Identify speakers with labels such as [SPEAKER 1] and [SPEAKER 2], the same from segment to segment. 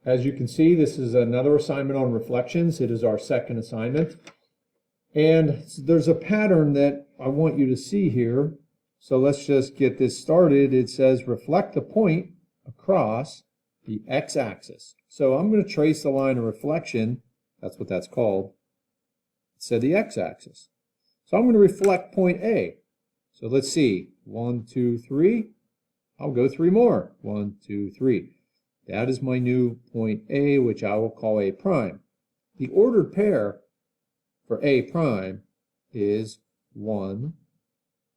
[SPEAKER 1] As you can see, this is another assignment on reflections. It is our second assignment. And there's a pattern that I want you to see here. So let's just get this started. It says reflect a point across the x-axis. So I'm going to trace the line of reflection. That's what that's called. It said the x-axis. So I'm going to reflect point A. So let's see. 1, 2, 3. I'll go 3 more. 1, 2, 3. That is my new point A, which I will call A prime. The ordered pair for A prime is 1,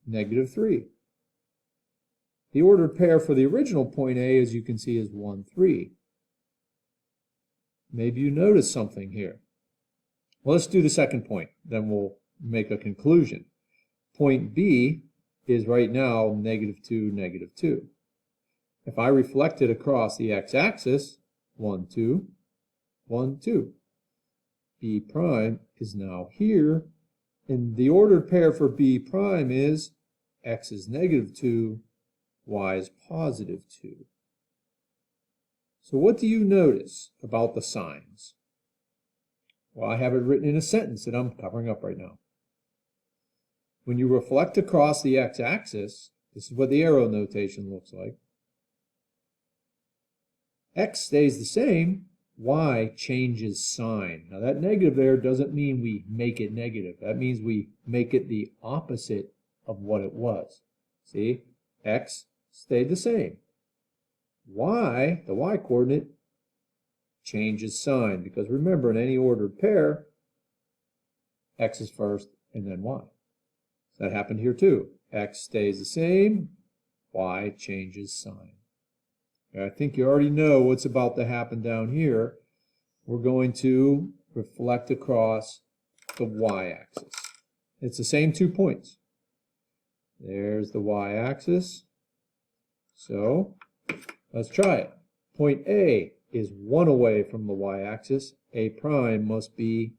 [SPEAKER 1] -3. The ordered pair for the original point A, as you can see, is 1, 3. Maybe you notice something here. Well, let's do the second point, then we'll make a conclusion. Point B is right now -2, -2. If I reflect it across the x-axis, 1, 2, 1, 2. B prime is now here, and the ordered pair for B prime is x is -2, y is +2. So what do you notice about the signs? Well, I have it written in a sentence that I'm covering up right now. When you reflect across the x-axis, this is what the arrow notation looks like. X stays the same, y changes sign. Now that negative there doesn't mean we make it negative. That means we make it the opposite of what it was. See, x stayed the same. Y, the y coordinate, changes sign, because remember, in any ordered pair, x is first and then y. So that happened here too. X stays the same, y changes sign. I think you already know what's about to happen down here. We're going to reflect across the y-axis. It's the same 2 points. There's the y-axis. So let's try it. Point A is 1 away from the y-axis. A prime must be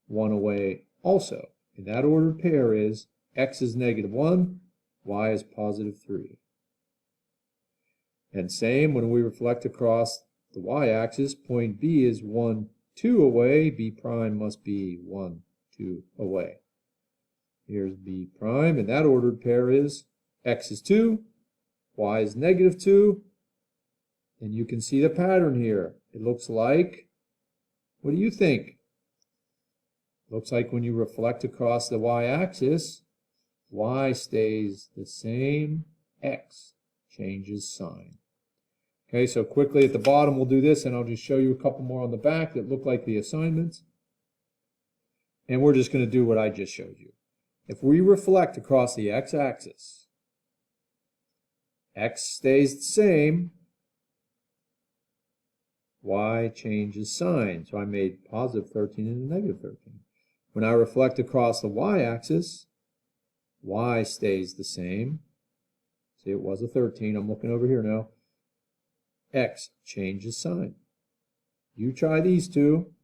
[SPEAKER 1] 1 away also. And that ordered pair is x is -1, y is +3. And same when we reflect across the y-axis, point B is 1, 2 away. B prime must be 1, 2 away. Here's B prime, and that ordered pair is x is 2, y is -2. And you can see the pattern here. It looks like, what do you think? Looks like when you reflect across the y-axis, y stays the same, x changes sign. Okay, so quickly at the bottom we'll do this, and I'll just show you a couple more on the back that look like the assignments. And we're just going to do what I just showed you. If we reflect across the x-axis, x stays the same, y changes sign. So I made +13 and a -13. When I reflect across the y-axis, y stays the same. See, it was a 13. I'm looking over here now. X changes sign. You try these two,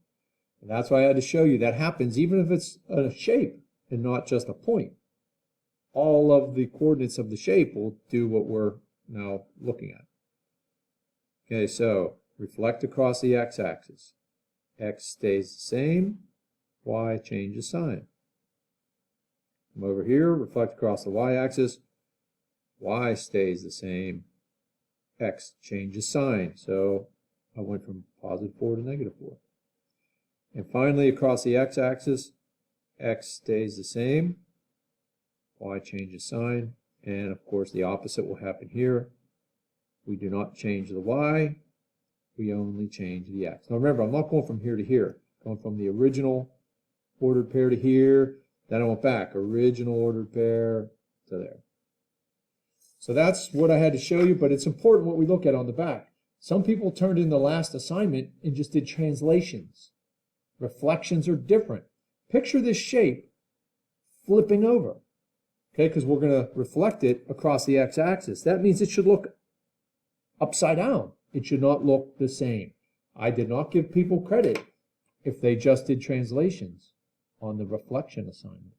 [SPEAKER 1] and that's why I had to show you that happens even if it's a shape and not just a point. All of the coordinates of the shape will do what we're now looking at. Okay, so reflect across the x-axis. X stays the same, y changes sign. Come over here, reflect across the y-axis. Y stays the same, x changes sign. So I went from +4 to -4. And finally, across the x-axis, x stays the same, y changes sign, and of course the opposite will happen here. We do not change the y, we only change the x. Now remember, I'm not going from here to here. I'm going from the original ordered pair to here, then I went back, original ordered pair to there. So that's what I had to show you, but it's important what we look at on the back. Some people turned in the last assignment and just did translations. Reflections are different. Picture this shape flipping over, okay, because we're going to reflect it across the x-axis. That means it should look upside down. It should not look the same. I did not give people credit if they just did translations on the reflection assignment.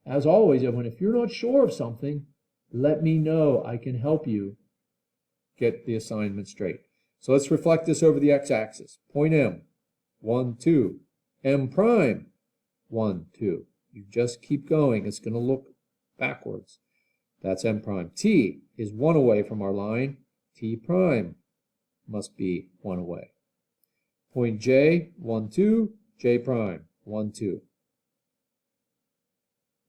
[SPEAKER 1] As always, if you're not sure of something, let me know. I can help you get the assignment straight. So let's reflect this over the x-axis. Point M, 1, 2. M prime, 1, 2. You just keep going. It's going to look backwards. That's M prime. T is 1 away from our line. T prime must be 1 away. Point J, 1, 2. J prime, 1, 2.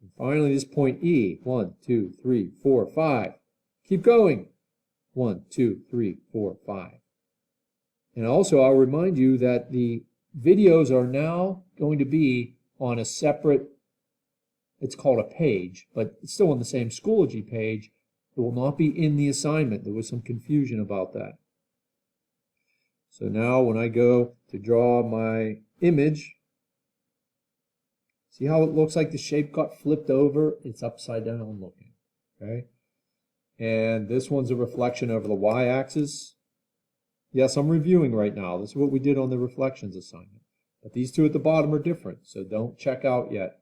[SPEAKER 1] And finally, this point E, 1, 2, 3, 4, 5. Keep going. 1, 2, 3, 4, 5. And also, I'll remind you that the videos are now going to be on a separate, it's called a page, but it's still on the same Schoology page. It will not be in the assignment. There was some confusion about that. So now when I go to draw my image, see how it looks like the shape got flipped over? It's upside down looking, okay? And this one's a reflection over the y-axis. Yes, I'm reviewing right now. This is what we did on the reflections assignment. But these two at the bottom are different, so don't check out yet.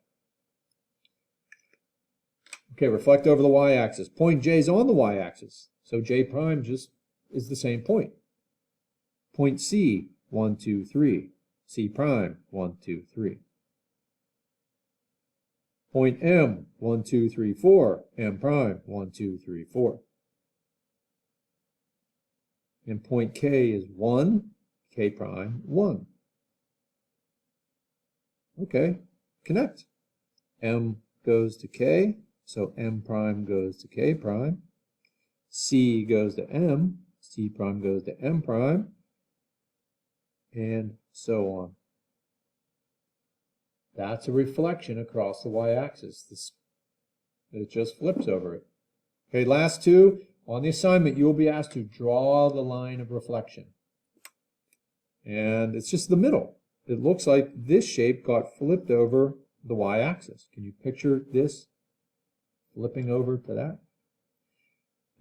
[SPEAKER 1] Okay, reflect over the y-axis. Point J is on the y-axis, so J prime just is the same point. Point C, 1, 2, 3. C prime, 1, 2, 3. Point M, 1, 2, 3, 4. M prime, 1, 2, 3, 4. And point K is 1, K prime, 1. Okay, connect. M goes to K, so M prime goes to K prime. C goes to M, C prime goes to M prime, and so on. That's a reflection across the y-axis. It just flips over it. Okay, last two. On the assignment, you will be asked to draw the line of reflection. And it's just the middle. It looks like this shape got flipped over the y-axis. Can you picture this flipping over to that?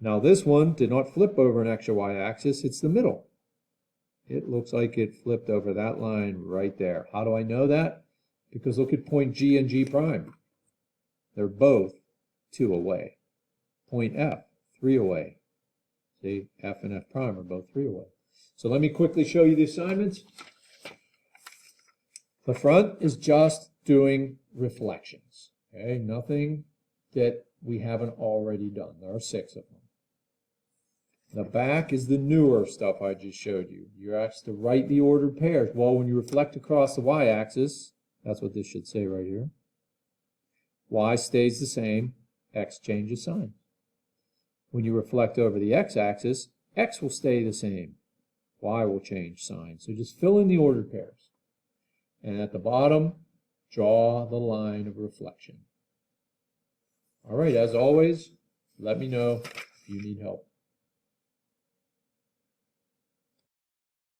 [SPEAKER 1] Now this one did not flip over an extra y-axis. It's the middle. It looks like it flipped over that line right there. How do I know that? Because look at point G and G prime. They're both 2 away. Point F, 3 away. See, F and F prime are both 3 away. So let me quickly show you the assignments. The front is just doing reflections. Okay, nothing that we haven't already done. There are 6 of them. The back is the newer stuff I just showed you. You're asked to write the ordered pairs. Well, when you reflect across the y-axis, that's what this should say right here. Y stays the same, X changes sign. When you reflect over the x-axis, X will stay the same. Y will change sign. So just fill in the ordered pairs. And at the bottom, draw the line of reflection. All right, as always, let me know if you need help.